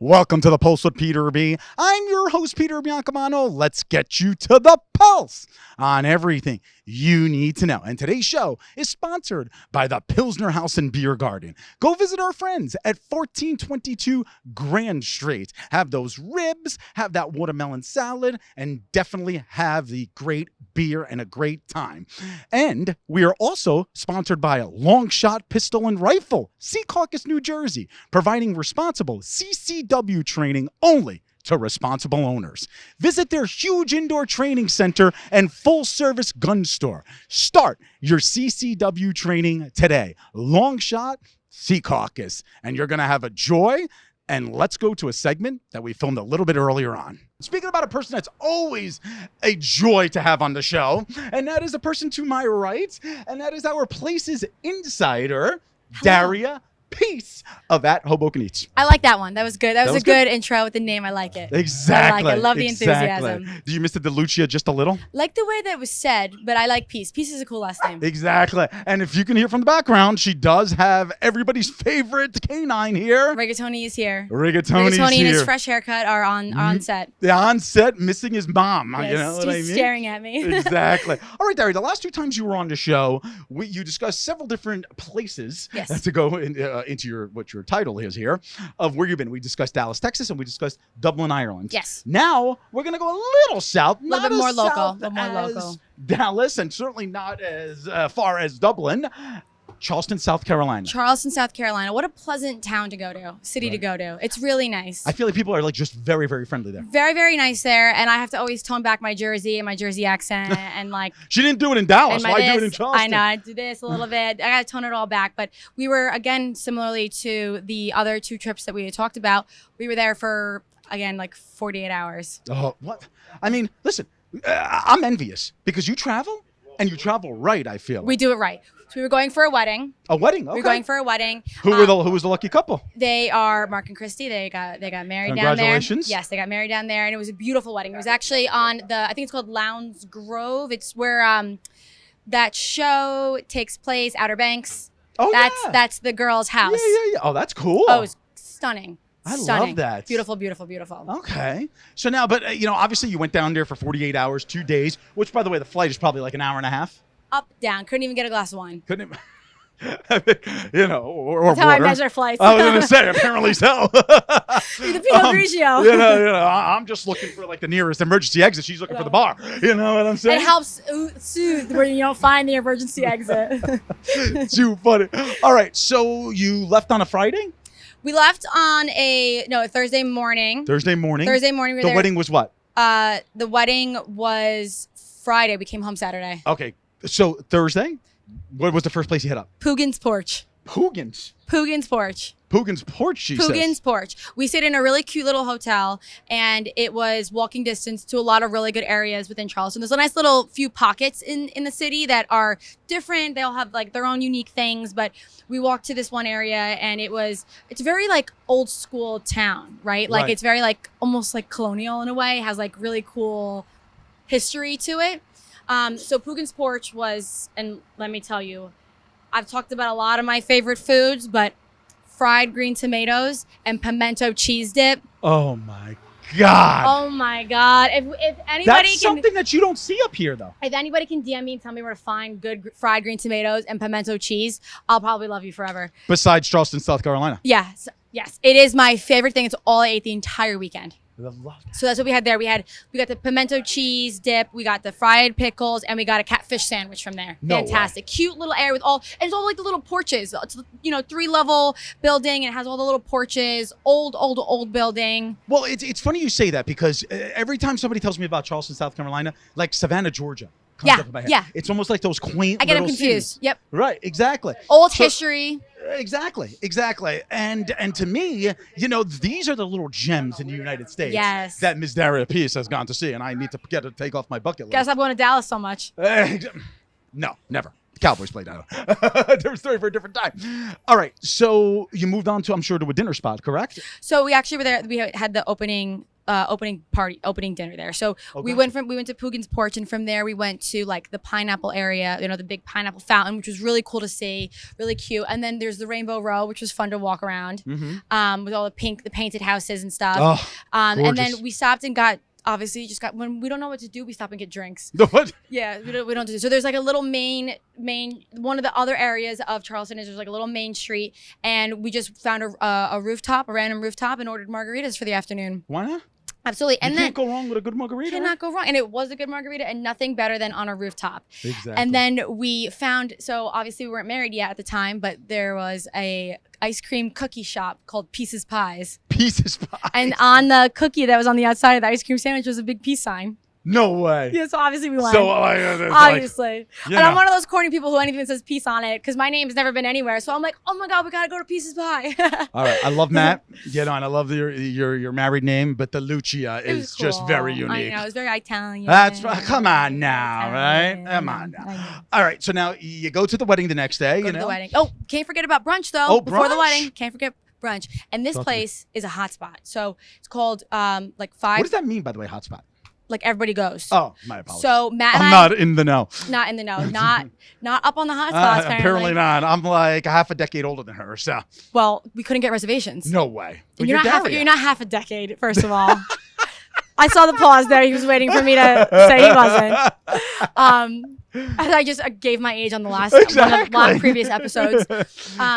Welcome to the Pulse with Peter B. I'm your host, Peter Biancamano. Let's get you to the pulse on everything you need to know. And today's show is sponsored by the Pilsner House and Beer Garden. Go visit our friends at 1422 Grand Street. Have those ribs, have that watermelon salad, and definitely have the great beer and a great time. And we are also sponsored by Long Shot Pistol and Rifle, Secaucus, New Jersey, providing responsible CCW training only to responsible owners. Visit their huge indoor training center and full-service gun store. Start your CCW training today. Long Shot, Secaucus, and you're going to have a joy. And let's go to a segment that we filmed a little bit earlier on. Speaking about a person that's always a joy to have on the show, and that is the person to my right, and that is our Places Insider, Daria Peace of at Hoboken Eats. I like that one. That was good. That was a good intro with the name. I like it. Exactly. I like it. Love the enthusiasm. Do you miss the DeLucia just a little? Like the way that was said, but I like Peace. Peace is a cool last name. Exactly. And if you can hear from the background, she does have everybody's favorite canine here. Rigatoni is here. Rigatoni and his fresh haircut are on set. Yeah, on set, missing his mom. Yes, you know what I mean? Staring at me. Exactly. All right, Daria, the last two times you were on the show, you discussed several different places to go into what your title is here of where you've been. We discussed Dallas, Texas, and we discussed Dublin, Ireland. Yes. Now we're going to go a little south. A little bit more local. Dallas, and certainly not as far as Dublin. Charleston, South Carolina. Charleston, South Carolina. What a pleasant town to go to, city to go to. It's really nice. I feel like people are like just very, very friendly there. Very, very nice there. And I have to always tone back my Jersey and my Jersey accent and like. She didn't do it in Dallas. Why do it in Charleston? I know. I do this a little bit. I got to tone it all back. But we were, again, similarly to the other two trips that we had talked about, we were there for, again, like 48 hours. Oh, what? I mean, listen, I'm envious because you travel and you travel right, I feel. We do it right. So we were going for a wedding. A wedding? Okay. We were going for a wedding. Who was the lucky couple? They are Mark and Christy. They got married down there. Congratulations. Yes, they got married down there, and it was a beautiful wedding. It was actually on I think it's called Lowndes Grove. It's where that show takes place, Outer Banks. Oh, That's the girl's house. Yeah. Oh, that's cool. Oh, it was stunning. I Stunning. love that. Beautiful, beautiful, beautiful. Okay. So now, but obviously you went down there for 48 hours, 2 days, which, by the way, the flight is probably like an hour and a half. Up, down. Couldn't even get a glass of wine. Couldn't even. Or That's how water. I measure flights. I was going to say, apparently so. The Pinot Grigio. I'm just looking for like the nearest emergency exit. She's looking for the bar. You know what I'm saying? It helps soothe when you don't find the emergency exit. Too funny. All right, so you left on a Friday? We left on a Thursday morning. Thursday morning. We were there. The wedding was what? The wedding was Friday. We came home Saturday. Okay, so Thursday, what was the first place you hit up? Poogan's Porch. Poogan's Porch. Poogan's Porch, she says. Poogan's Porch. We stayed in a really cute little hotel, and it was walking distance to a lot of really good areas within Charleston. There's a nice little few pockets in the city that are different. They all have like their own unique things, but we walked to this one area, and it's very like old school town, right? Like it's very like almost like colonial in a way. It has like really cool history to it. So Poogan's Porch was, and let me tell you, I've talked about a lot of my favorite foods, but fried green tomatoes and pimento cheese dip. Oh my God. Oh my God. If anybody That's something that you don't see up here though. If anybody can DM me and tell me where to find good fried green tomatoes and pimento cheese, I'll probably love you forever. Besides Charleston, South Carolina. Yes. It is my favorite thing. It's all I ate the entire weekend. I love that. So that's what we had there. We got the pimento cheese dip, we got the fried pickles, and we got a catfish sandwich from there. No Fantastic. Way. Cute little area and it's all like the little porches. It's 3-level building, and it has all the little porches, old building. Well, it's funny you say that because every time somebody tells me about Charleston, South Carolina, like Savannah, Georgia, comes up in my head. Yeah. It's almost like those quaint I get them little confused. cities. Yep. Right, exactly. Old history. Exactly. And to me, these are the little gems in the United States that Miss Daria Peace has gone to see, and I need to get to take off my bucket list. Guess I'm going to Dallas so much. No, never. Cowboys played out. Different story for a different time. All right, so you moved on to, I'm sure, to a dinner spot, correct? So we actually were there. We had the opening opening dinner there. So we went to Pugin's Porch, and from there we went to like the pineapple area, the big pineapple fountain, which was really cool to see, really cute. And then there's the Rainbow Row, which was fun to walk around, with all the painted houses and stuff. Oh, and then we stopped and got. Obviously, when we don't know what to do, we stop and get drinks. What? Yeah, we don't do. So there's like a little main. One of the other areas of Charleston is there's like a little main street, and we just found a rooftop, a random rooftop, and ordered margaritas for the afternoon. Why not? Absolutely. And you can't go wrong with a good margarita. Cannot go wrong. And it was a good margarita, and nothing better than on a rooftop. Exactly. And then we found, so obviously we weren't married yet at the time, but there was a ice cream cookie shop called Pieces Pies. Pieces Pies. And on the cookie that was on the outside of the ice cream sandwich was a big peace sign. No way. Yeah, so obviously we went. So obviously. And I'm one of those corny people who anything that says peace on it, because my name's never been anywhere. So I'm like, oh my God, we gotta go to Pieces Pie. All right. I love Matt. And I love your married name, but the Lucia is cool. just very unique. I know, it was very Italian. That's right. Come on now, right? Come on now. All right. So now you go to the wedding the next day. Go to the wedding. Oh, can't forget about brunch though. Oh, before the brunch? wedding, can't forget brunch. And this place is a hot spot. So it's called like 5. What does that mean, by the way, hotspot? Like everybody goes. Oh, my apologies. So Matt and I'm not in the know. Not in the know. Not up on the hot spots. Apparently not. I'm like half a decade older than her. So. Well, we couldn't get reservations. No way. Well, you're not half a decade, first of all. I saw the pause there. He was waiting for me to say he wasn't. I just gave my age on the last one of the previous episodes.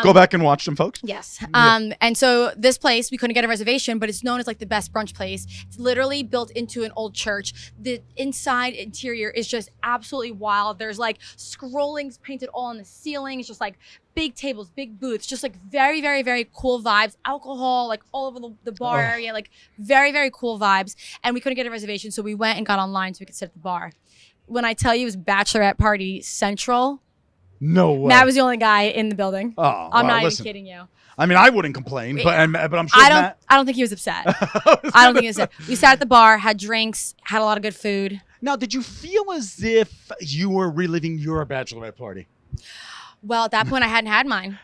Go back and watch them, folks. Yes. And so this place, we couldn't get a reservation, but it's known as like the best brunch place. It's literally built into an old church. The interior is just absolutely wild. There's like scrollings painted all on the ceiling. It's just like big tables, big booths, just like very, very, very cool vibes. Alcohol, like all over the bar area, like very, very cool vibes. And we couldn't get a reservation, so we went and got online so we could sit at the bar. When I tell you it was bachelorette party central, no way. Matt was the only guy in the building. Oh, I'm not even kidding you. I mean, I wouldn't complain, but I'm sure I don't think he was upset. I don't think he was upset. We sat at the bar, had drinks, had a lot of good food. Now, did you feel as if you were reliving your bachelorette party? Well, at that point, I hadn't had mine.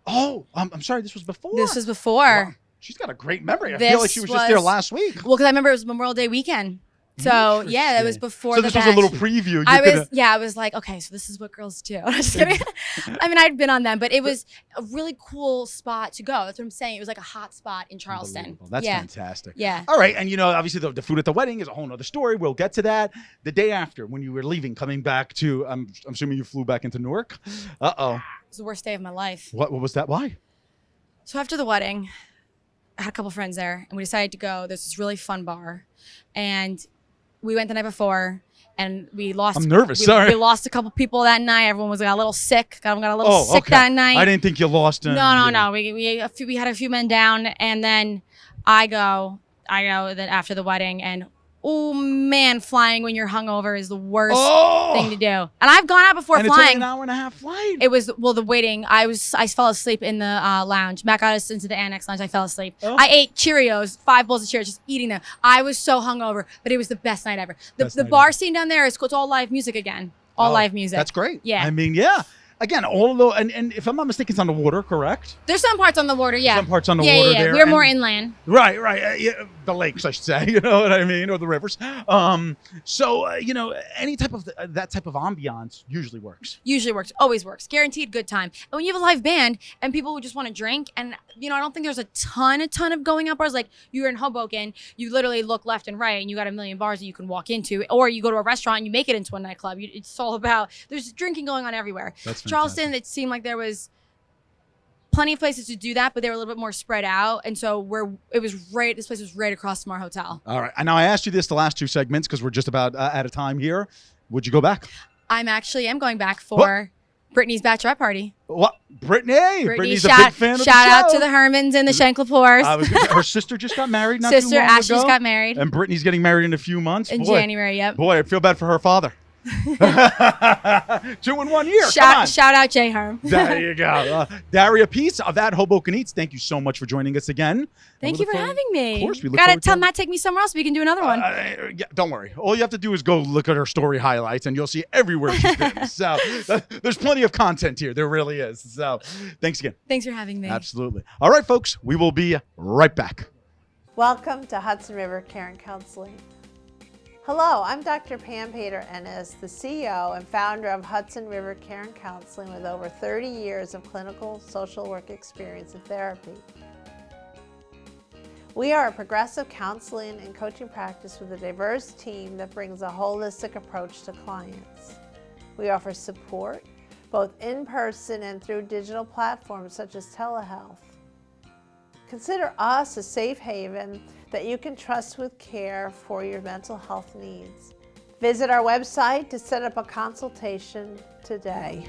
Oh, I'm sorry. This was before. This was before. Wow. She's got a great memory. I feel like she was just there last week. Well, because I remember it was Memorial Day weekend. So yeah, that was before the batch. So this was a little preview. I was like, okay, so this is what girls do. I'm just kidding. I mean, I'd been on them, but it was a really cool spot to go. That's what I'm saying. It was like a hot spot in Charleston. That's fantastic. Yeah. All right, and obviously the food at the wedding is a whole nother story. We'll get to that. The day after, when you were leaving, coming back to, I'm assuming you flew back into Newark. Uh-oh. It was the worst day of my life. What was that? Why? So after the wedding, I had a couple friends there, and we decided to go. There's this really fun bar, and we went the night before, and we lost. I'm nervous. Sorry. We lost a couple people that night. Everyone got a little sick. Got a little sick that night. I didn't think you lost. No. We had a few men down, and then I go then after the wedding, and oh man, flying when you're hungover is the worst thing to do. And I've gone out before flying. It's only an hour and a half flight. It was the waiting. I fell asleep in the lounge. Matt got us into the annex lounge. I fell asleep. I ate Cheerios, 5 bowls of Cheerios, just eating them. I was so hungover, but it was the best night ever. The bar scene down there is cool. It's all live music again. All live music. That's great. Yeah. I mean, yeah. Again, all of the and if I'm not mistaken, it's on the water, correct? There's some parts on the water, yeah. Some parts on the water there. We're more inland. Right. The lakes, I should say. You know what I mean, or the rivers. So any type of that type of ambiance usually works. Always works. Guaranteed good time. And when you have a live band and people who just want to drink, and I don't think there's a ton of going out bars. Like you're in Hoboken, you literally look left and right, and you got a million bars that you can walk into, or you go to a restaurant and you make it into a nightclub. It's all about there's drinking going on everywhere. That's Charleston, it seemed like there was plenty of places to do that, but they were a little bit more spread out. And so this place was right across from our hotel. All right. And now I asked you this the last 2 segments because we're just about out of time here. Would you go back? I'm going back for Brittany's bachelorette party. What? Brittany's a shout, big fan of the show. Shout out to the Hermans and the Shanklepores. Her sister just got married not too long ago. Sister Ashley's got married. And Brittany's getting married in a few months. In January, yep. Boy, I feel bad for her father. 2 in 1 year. Shout out Jay Herm. There you go. Daria Peace of That Hoboken Eats. Thank you so much for joining us again. Thank you for having me. Of course, we look Gotta forward tell to Matt take me somewhere else. We can do another one. Yeah, don't worry. All you have to do is go look at her story highlights, and you'll see everywhere she's been. So there's plenty of content here. There really is. So thanks again. Thanks for having me. Absolutely. All right, folks. We will be right back. Welcome to Hudson River Care and Counseling. Hello, I'm Dr. Pam Pater-Ennis, the CEO and founder of Hudson River Care and Counseling with over 30 years of clinical social work experience and therapy. We are a progressive counseling and coaching practice with a diverse team that brings a holistic approach to clients. We offer support both in person and through digital platforms such as telehealth. Consider us a safe haven that you can trust with care for your mental health needs. Visit our website to set up a consultation today.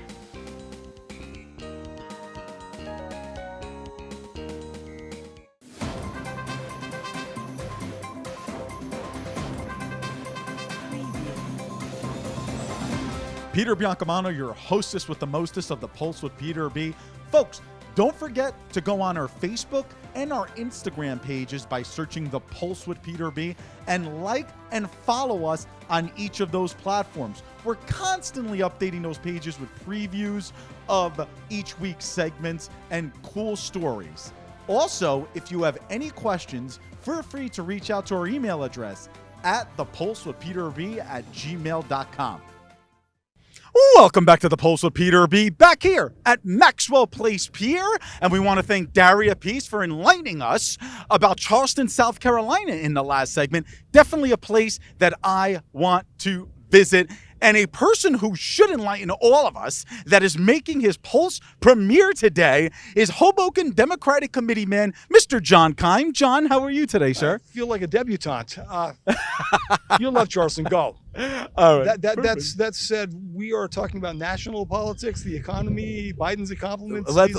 Peter Biancamano, your hostess with the mostest of the Pulse with Peter B. Folks, don't forget to go on our Facebook and our Instagram pages by searching The Pulse with Peter B. and like and follow us on each of those platforms. We're constantly updating those pages with previews of each week's segments and cool stories. Also, if you have any questions, feel free to reach out to our email address at thepulsewithpeterb@gmail.com. Welcome back to the Pulse with Peter B. Back here at Maxwell Place Pier. And we want to thank Daria Peace for enlightening us about Charleston, South Carolina in the last segment. Definitely a place that I want to visit. And a person who should enlighten all of us that is making his Pulse premiere today is Hoboken Democratic Committeeman, Mr. John Keim. John, how are you today, sir? I feel like a debutante. You love Charleston. Go. All right. That said, we are talking about national politics, the economy, Biden's compliments. Let's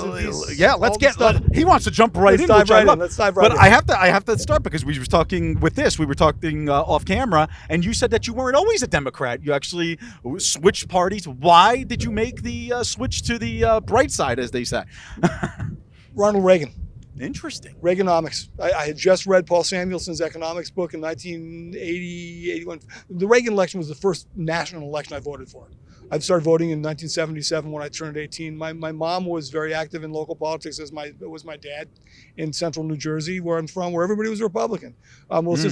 get. He wants to jump right in. Let's dive right in. But I have to start because we were talking off camera, and you said that you weren't always a Democrat. You actually switched parties. Why did you make the switch to the bright side, as they say? Ronald Reagan. Interesting. Reaganomics. I had just read Paul Samuelson's economics book in 1980, 81. The Reagan election was the first national election I voted for. I started voting in 1977 when I turned 18. My mom was very active in local politics, as was my dad in central New Jersey, where I'm from, where everybody was Republican. Melissa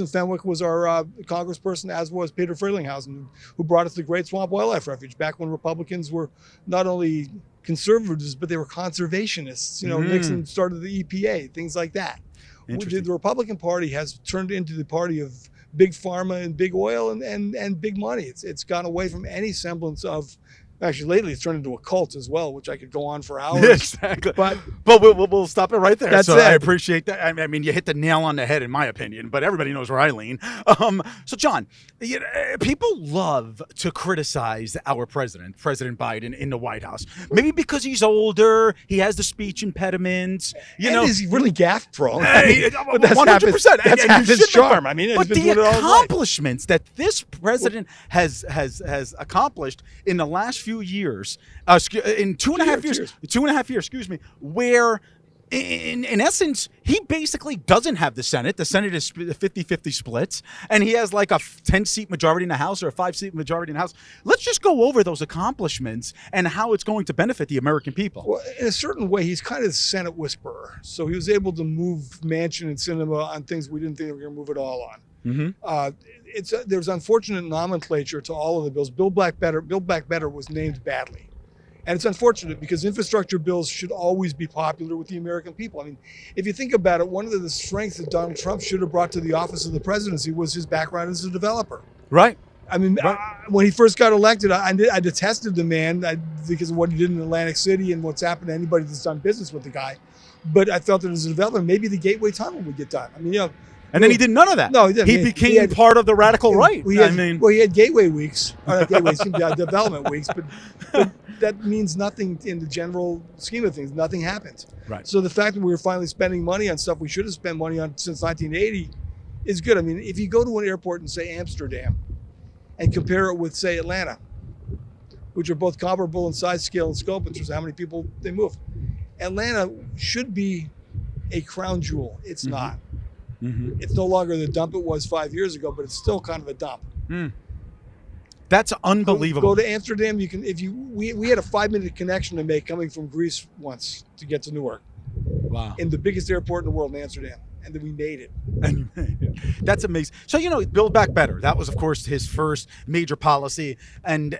Fenwick was our congressperson, as was Peter Frelinghausen, who brought us the Great Swamp Wildlife Refuge back when Republicans were not only conservatives, but they were conservationists. Nixon started the EPA, things like that. The Republican Party has turned into the party of big pharma and big oil and big money. It's gone away from any semblance of. Actually, lately it's turned into a cult as well, which I could go on for hours. Exactly. But we'll stop it right there. That's it. I appreciate that. I mean, you hit the nail on the head, in my opinion. But everybody knows where I lean. So, John, people love to criticize our President Biden, in the White House. Maybe because he's older, he has the speech impediment. Is he really gaffe prone? Hey, 100%. That's half his charm. I mean, but the accomplishments that this president has accomplished in the last few years, in 2.5 years, where in essence, he basically doesn't have the Senate. The Senate is 50-50 splits, and he has like a 10-seat majority in the House or a 5-seat majority in the House. Let's just go over those accomplishments and how it's going to benefit the American people. Well, in a certain way, he's kind of the Senate whisperer. So he was able to move Manchin and cinema on things we didn't think we were going to move at all on. Mm-hmm. There's unfortunate nomenclature to all of the bills. Build Back Better was named badly. And it's unfortunate because infrastructure bills should always be popular with the American people. I mean, if you think about it, one of the strengths that Donald Trump should have brought to the office of the presidency was his background as a developer. Right. I mean, when he first got elected, I detested the man because of what he did in Atlantic City and what's happened to anybody that's done business with the guy. But I felt that as a developer, maybe the Gateway Tunnel would get done. I mean, and then he did none of that. No, he didn't. He became part of the radical right. He had Gateway Weeks, not Gateway, development weeks, but that means nothing in the general scheme of things. Nothing happened. Right. So the fact that we were finally spending money on stuff we should have spent money on since 1980 is good. I mean, if you go to an airport in, say, Amsterdam and compare it with, say, Atlanta, which are both comparable in size, scale, and scope in terms of how many people they move, Atlanta should be a crown jewel. It's not. Mm-hmm. It's no longer the dump it was 5 years ago, but it's still kind of a dump. That's unbelievable. Go to Amsterdam. You can we had a 5-minute connection to make coming from Greece once to get to Newark. Wow. In the biggest airport in the world, in Amsterdam. and then we made it. And that's amazing. So, Build Back Better. That was, of course, his first major policy, and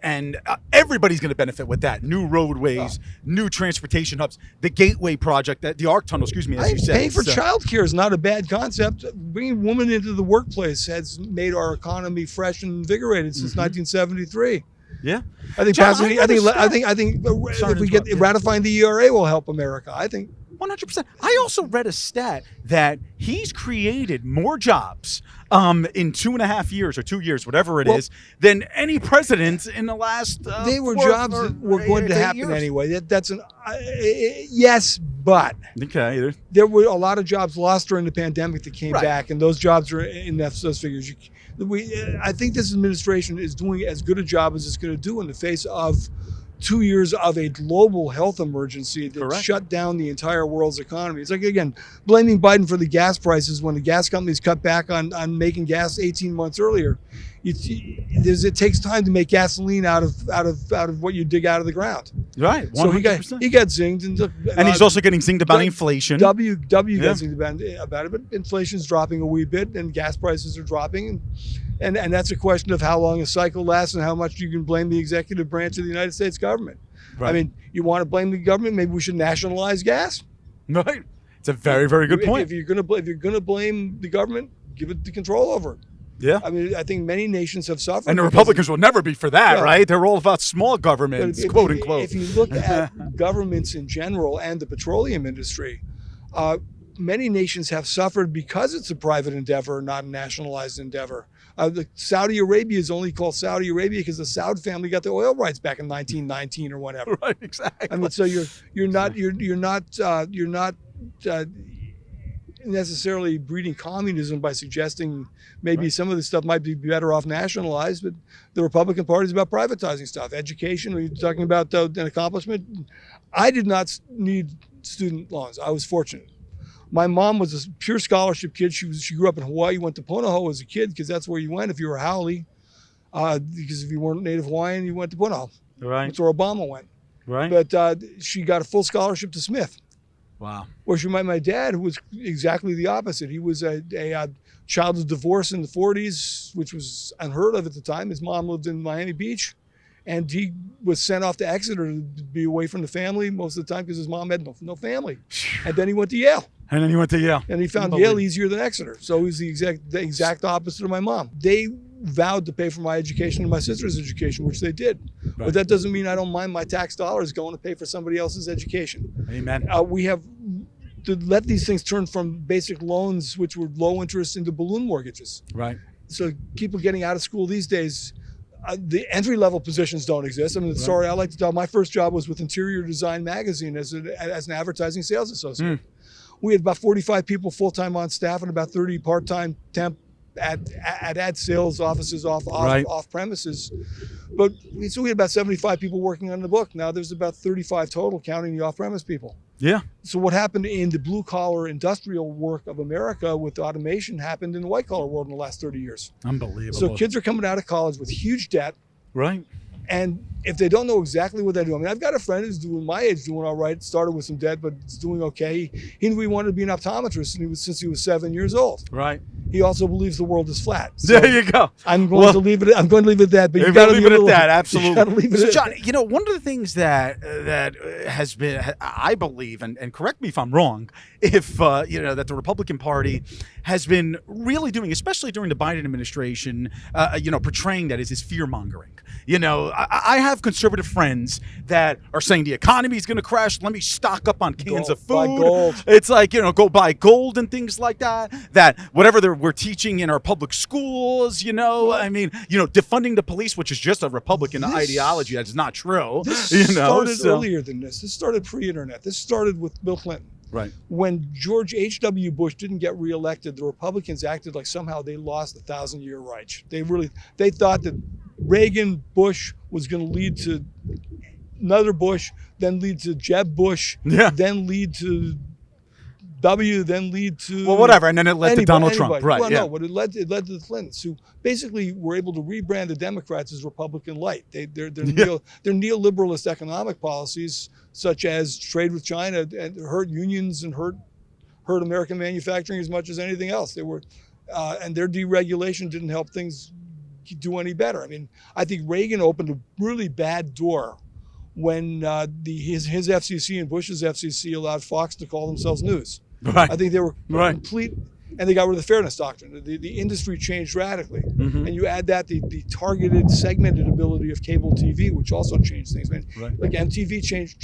everybody's going to benefit with that. New roadways, new transportation hubs, the Gateway project, the ARC tunnel. Excuse me, as you said. Paying for childcare is not a bad concept. Bringing women into the workplace has made our economy fresh and invigorated since 1973. Yeah, I think John, passing. I think if we get ratifying the ERA will help America. I think 100%. I also read a stat that he's created more jobs in 2.5 years or 2 years, whatever it is, than any president in the last. They were jobs that were going to happen anyway. That's an yes, but there were a lot of jobs lost during the pandemic that came back, and those jobs are in those figures. I think this administration is doing as good a job as it's going to do in the face of 2 years of a global health emergency that shut down the entire world's economy. It's like, again, blaming Biden for the gas prices when the gas companies cut back on making gas 18 months earlier. It takes time to make gasoline out of what you dig out of the ground. Right. 100%. So he got zinged, and he's also getting zinged about inflation. W got zinged about it, but inflation's dropping a wee bit, and gas prices are dropping, and that's a question of how long a cycle lasts and how much you can blame the executive branch of the United States government. Right. I mean, you want to blame the government? Maybe we should nationalize gas. Right. It's a very, very good point. If you're gonna blame the government, give it the control over it. Yeah. I mean, I think many nations have suffered. And the Republicans will never be for that, right? They're all about small governments, quote unquote. If you look at governments in general and the petroleum industry, many nations have suffered because it's a private endeavor, not a nationalized endeavor. Saudi Arabia is only called Saudi Arabia because the Saud family got the oil rights back in 1919 or whatever. Right, exactly. I mean, so you're not necessarily breeding communism by suggesting maybe some of this stuff might be better off nationalized, but the Republican Party is about privatizing stuff. Education, when you're talking about an accomplishment, I did not need student loans. I was fortunate. My mom was a pure scholarship kid. She grew up in Hawaii, went to Punahou as a kid because that's where you went if you were Haole. Because if you weren't Native Hawaiian, you went to Punahou. Right. That's where Obama went. Right. But she got a full scholarship to Smith. Wow. Where she met my dad, who was exactly the opposite. He was a child of divorce in the 40s, which was unheard of at the time. His mom lived in Miami Beach, and he was sent off to Exeter to be away from the family most of the time because his mom had no family. And then he went to Yale. And he found Yale easier than Exeter. So he was the exact opposite of my mom. They vowed to pay for my education and my sister's education, which they did. Right. But that doesn't mean I don't mind my tax dollars going to pay for somebody else's education. Amen. We have to let these things turn from basic loans, which were low interest, into balloon mortgages. Right. So people getting out of school these days, the entry-level positions don't exist. I mean, the story I like to tell, my first job was with Interior Design Magazine as an advertising sales associate. We had about 45 people full-time on staff and about 30 part-time temp at ad sales offices off premises. But so we had about 75 people working on the book. Now there's about 35 total, counting the off-premise people. Yeah. So what happened in the blue-collar industrial work of America with automation happened in the white-collar world in the last 30 years. Unbelievable. So kids are coming out of college with huge debt. Right. And if they don't know exactly what they do, I mean, I've got a friend who's my age, doing all right, started with some debt, but it's doing okay. He knew he wanted to be an optometrist since he was 7 years old. Right. He also believes the world is flat. So there you go. I'm going to leave it at that. But you got to leave it at that. Absolutely. You got to leave it at John, one of the things that has been, I believe, and correct me if I'm wrong, if that the Republican Party has been really doing, especially during the Biden administration, portraying that as this fear mongering. I have conservative friends that are saying the economy is going to crash. Let me stock up on cans of food. Buy gold. It's like, go buy gold and things like that. That whatever we're teaching in our public schools, defunding the police, which is just a Republican ideology. That's not true. This started earlier than this. This started pre-internet. This started with Bill Clinton. Right. When George H.W. Bush didn't get reelected, the Republicans acted like somehow they lost the 1,000-year Reich. They thought that Reagan, Bush was going to lead to another Bush, then lead to Jeb Bush, then lead to W, then lead to whatever, and then it led to Donald Trump, right? Well, no, but it led to the Clintons, who basically were able to rebrand the Democrats as Republican light. Their neoliberalist economic policies, such as trade with China, and hurt unions and hurt hurt American manufacturing as much as anything else. They were, and their deregulation didn't help things do any better. I mean, I think Reagan opened a really bad door when his FCC and Bush's FCC allowed Fox to call themselves news. Right. I think they were Right. complete, and they got rid of the fairness doctrine. The industry changed radically. Mm-hmm. And you add that the targeted, segmented ability of cable TV, which also changed things. Man, Right. like MTV changed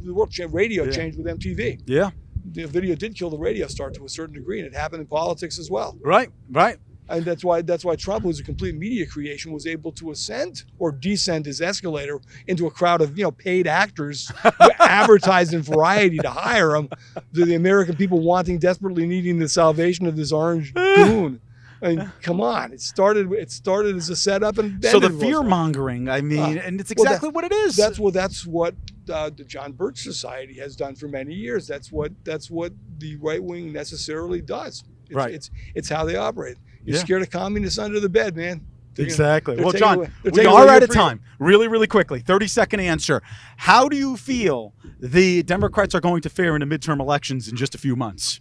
the world. Radio Yeah. changed with MTV. Yeah. The video did kill the radio star to a certain degree, and it happened in politics as well. Right. Right. And that's why Trump, who's a complete media creation, was able to ascend or descend his escalator into a crowd of paid actors who advertised in Variety to hire him. The American people wanting, desperately needing the salvation of this orange goon. I mean, come on! It started as a setup, and So the ended fear as- mongering, I mean, and it's well, exactly what it is. That's what the John Birch Society has done for many years. That's what the right wing necessarily does. Right. It's how they operate. You're Yeah. scared of communists under the bed, man. Exactly. they're Well, taking John, away- they're we taking are away out your of time. Really, really quickly. 30-second answer. How do you feel the Democrats are going to fare in the midterm elections in just a few months?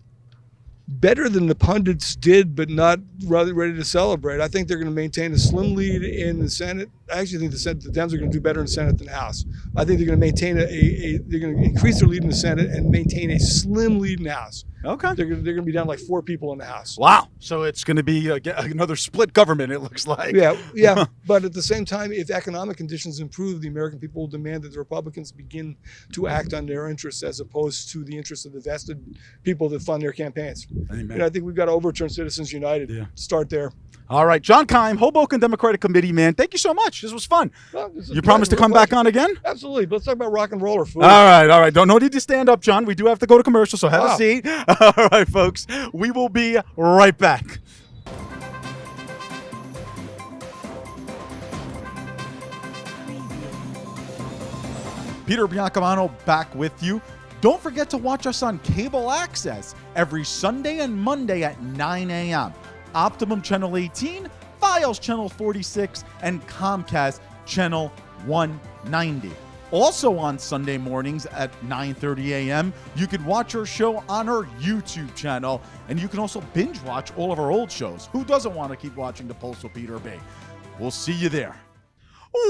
Better than the pundits did, but not rather ready to celebrate. I think they're going to maintain a slim lead in the Senate. I actually think the Dems are going to do better in the Senate than the House. I think they're going to maintain they're going to increase their lead in the Senate and maintain a slim lead in the House. Okay. They're going to be down like 4 people in the House. Wow. So it's going to be another split government, it looks like. Yeah. But at the same time, if economic conditions improve, the American people will demand that the Republicans begin to act on their interests as opposed to the interests of the vested people that fund their campaigns. Amen. I think we've got to overturn Citizens United. Yeah. Start there. All right. John Keim, Hoboken Democratic Committee, man. Thank you so much. This was fun. Well, this is You promise to real come back pleasure. on again? Absolutely. Let's talk about rock and roll or food. All right. No need to stand up, John. We do have to go to commercial, so have a Wow. seat. All right, folks. We will be right back. Peter Biancamano back with you. Don't forget to watch us on cable access every Sunday and Monday at 9 a.m. Optimum Channel 18, Files Channel 46, and Comcast Channel 190. Also on Sunday mornings at 9:30 a.m., you can watch our show on our YouTube channel, and you can also binge watch all of our old shows. Who doesn't want to keep watching The Pulse with Peter B? We'll see you there.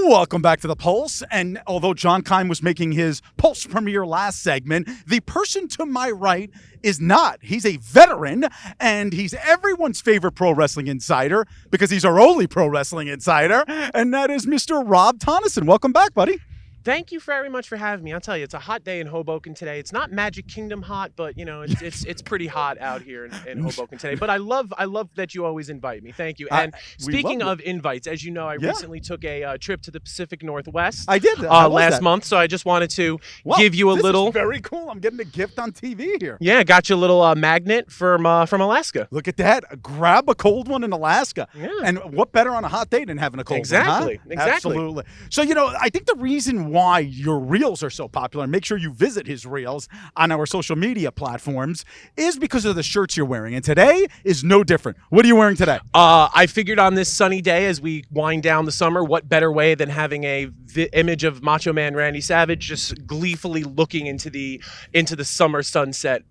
Welcome back to The Pulse. And although John Keim was making his Pulse premiere last segment, the person to my right is not. He's a veteran, and he's everyone's favorite pro wrestling insider because he's our only pro wrestling insider, and that is Mr. Rob Tonnesen. Welcome back, buddy. Thank you very much for having me. I'll tell you, it's a hot day in Hoboken today. It's not Magic Kingdom hot, but it's pretty hot out here in Hoboken today. But I love that you always invite me. Thank you. And speaking of invites, as you know, I recently took a trip to the Pacific Northwest. I did last month. So I just wanted to give you a little. This is very cool. I'm getting a gift on TV here. Yeah, got you a little magnet from Alaska. Look at that. Grab a cold one in Alaska. Yeah. And what better on a hot day than having a cold one, huh? Exactly. Absolutely. So, I think the reason why your reels are so popular, and make sure you visit his reels on our social media platforms, is because of the shirts you're wearing. And today is no different. What are you wearing today? I figured on this sunny day as we wind down the summer, what better way than having a image of Macho Man Randy Savage just gleefully looking into the summer sunset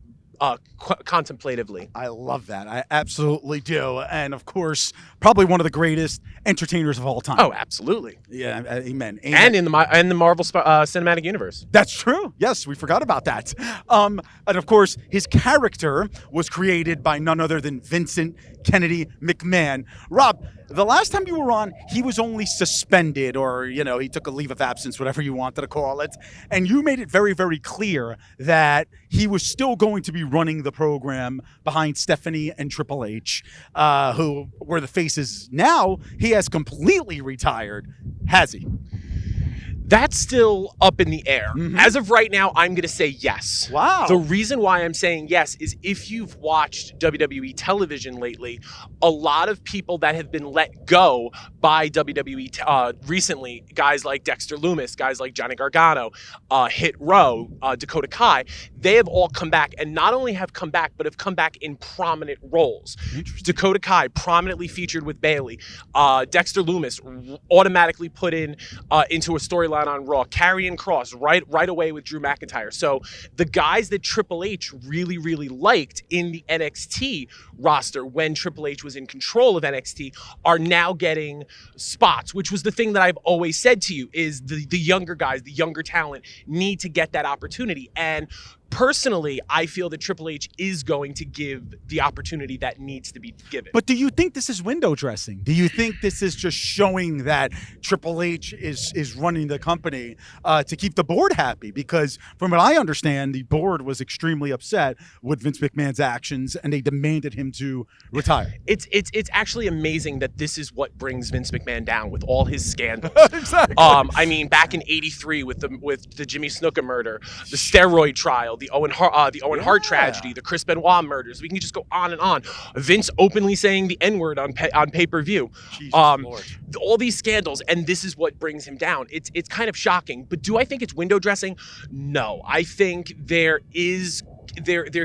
contemplatively. I love that. I absolutely do. And of course, probably one of the greatest entertainers of all time. Oh, absolutely. Yeah, amen. And in the Marvel Cinematic Universe. That's true. Yes, we forgot about that. And of course, his character was created by none other than Vincent Kennedy McMahon. Rob, the last time you were on, he was only suspended, or, he took a leave of absence, whatever you wanted to call it. And you made it very, very clear that he was still going to be running the program behind Stephanie and Triple H, who were the faces. Now he has completely retired. Has he? That's still up in the air. Mm-hmm. As of right now, I'm going to say yes. Wow. The reason why I'm saying yes is if you've watched WWE television lately, a lot of people that have been let go by WWE recently, guys like Dexter Lumis, guys like Johnny Gargano, Hit Row, Dakota Kai, they have all come back, and not only have come back, but have come back in prominent roles. Dakota Kai prominently featured with Bayley. Dexter Lumis automatically put into a storyline storyline on Raw. Karrion Kross right away with Drew McIntyre. So the guys that Triple H really, really liked in the NXT roster when Triple H was in control of NXT are now getting spots, which was the thing that I've always said to you is the younger guys, the younger talent need to get that opportunity. And personally, I feel that Triple H is going to give the opportunity that needs to be given. But do you think this is window dressing? Do you think this is just showing that Triple H is running the company to keep the board happy? Because from what I understand, the board was extremely upset with Vince McMahon's actions, and they demanded him to retire. It's actually amazing that this is what brings Vince McMahon down with all his scandals. Exactly. I mean, back in '83 with the Jimmy Snuka murder, the steroid trial, the Owen Hart tragedy, the Chris Benoit murders. We can just go on and on. Vince openly saying the N-word on pay-per-view. Lord. All these scandals, and this is what brings him down. It's kind of shocking. But do I think it's window dressing? No. I think there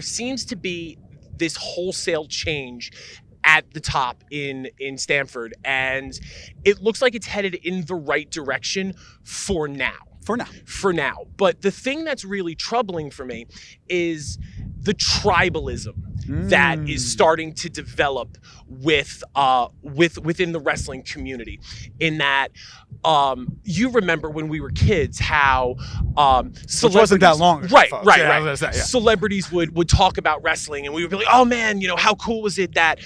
seems to be this wholesale change at the top in Stamford, and it looks like it's headed in the right direction for now. For now. But the thing that's really troubling for me is the tribalism that is starting to develop within the wrestling community. In that, you remember when we were kids how celebrities, which wasn't that long ago, right, folks. right. Yeah, I was gonna say, yeah. Celebrities would talk about wrestling, and we would be like, oh man, how cool was it that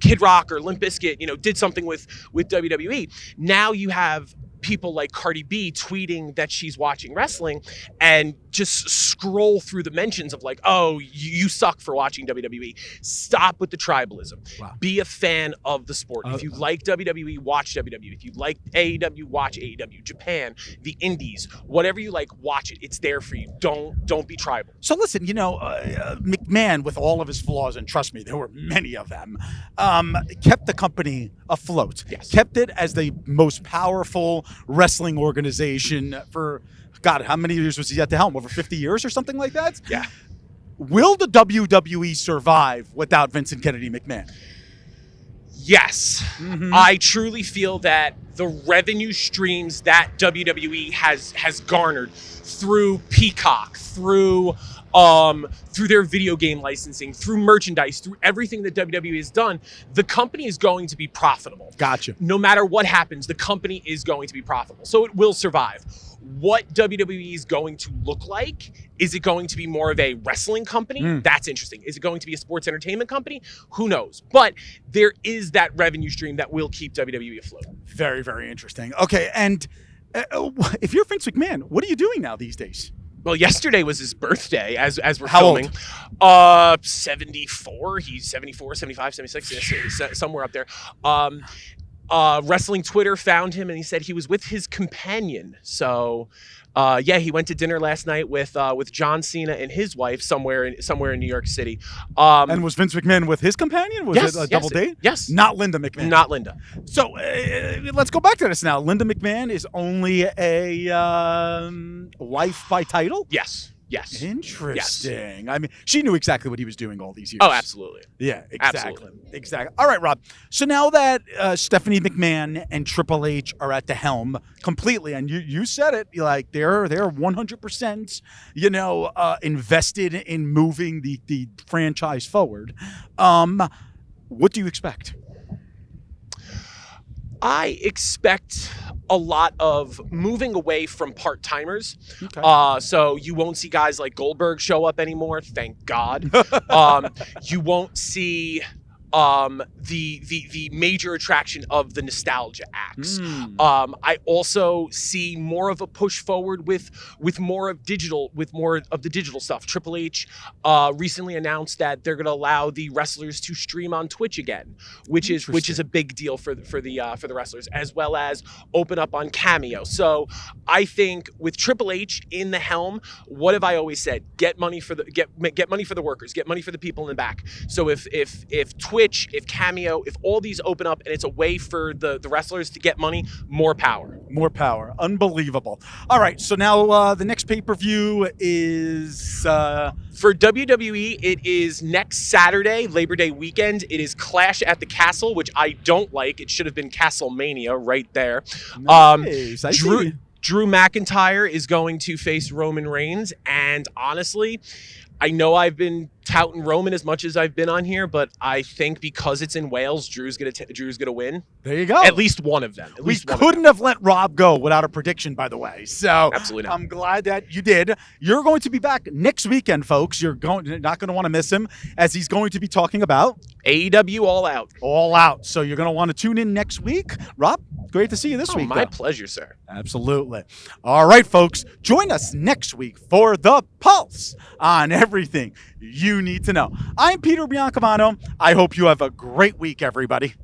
Kid Rock or Limp Bizkit did something with WWE. Now you have people like Cardi B tweeting that she's watching wrestling and just scroll through the mentions of like, oh, you suck for watching WWE. Stop with the tribalism. Wow. Be a fan of the sport. If you like WWE, watch WWE. If you like AEW, watch AEW. Japan, the indies, whatever you like, watch it. It's there for you. Don't be tribal. So listen, McMahon, with all of his flaws, and trust me, there were many of them, kept the company afloat. Yes. Kept it as the most powerful wrestling organization for, God, how many years was he at the helm? Over 50 years or something like that? Yeah. Will the WWE survive without Vincent Kennedy McMahon? Yes. I truly feel that the revenue streams that WWE has garnered through Peacock, through their video game licensing, through merchandise, through everything that WWE has done, the company is going to be profitable. Gotcha. No matter what happens, the company is going to be profitable. So it will survive. What WWE is going to look like? Is it going to be more of a wrestling company? That's interesting. Is it going to be a sports entertainment company? Who knows? But there is that revenue stream that will keep WWE afloat. Very, very interesting. Okay, and if you're Vince McMahon, what are you doing now these days? Well, yesterday was his birthday as we're How filming. old? 74. He's 74, 75, 76, somewhere up there. Wrestling Twitter found him, and he said he was with his companion. So, he went to dinner last night with John Cena and his wife somewhere in New York City. And was Vince McMahon with his companion? Was it a double date? Yes. Not Linda McMahon. Not Linda. So let's go back to this now. Linda McMahon is only a wife by title? Yes. Yes. Interesting. Yes. I mean, she knew exactly what he was doing all these years. Oh, absolutely. Yeah, exactly. Absolutely. Exactly. All right, Rob. So now that Stephanie McMahon and Triple H are at the helm completely, and you said it, like they're 100%, invested in moving the franchise forward. What do you expect? I expect a lot of moving away from part-timers. Okay. So you won't see guys like Goldberg show up anymore, thank God. You won't see the major attraction of the nostalgia acts. I also see more of a push forward with more of the digital stuff. Triple H recently announced that they're going to allow the wrestlers to stream on Twitch again, which is a big deal for the wrestlers, as well as open up on Cameo. So I think with Triple H in the helm, what have I always said? Get money for the workers, get money for the people in the back. So if Twitch, if Cameo, if all these open up and it's a way for the wrestlers to get money, more power. More power. Unbelievable. All right, so now the next pay-per-view is... For WWE, it is next Saturday, Labor Day weekend. It is Clash at the Castle, which I don't like. It should have been Castlemania right there. Nice. Drew McIntyre is going to face Roman Reigns, and honestly, I know I've been touting Roman as much as I've been on here, but I think because it's in Wales, Drew's gonna win. There you go. At least one of them. We couldn't have let Rob go without a prediction, by the way. So Absolutely not. I'm glad that you did. You're going to be back next weekend, folks. You're not going to want to miss him, as he's going to be talking about AEW All Out. All Out. So you're going to want to tune in next week. Rob, great to see you this week. My though. pleasure, sir. Absolutely. All right, folks. Join us next week for The Pulse on everything you need to know. I'm Peter Biancamano. I hope you have a great week, everybody.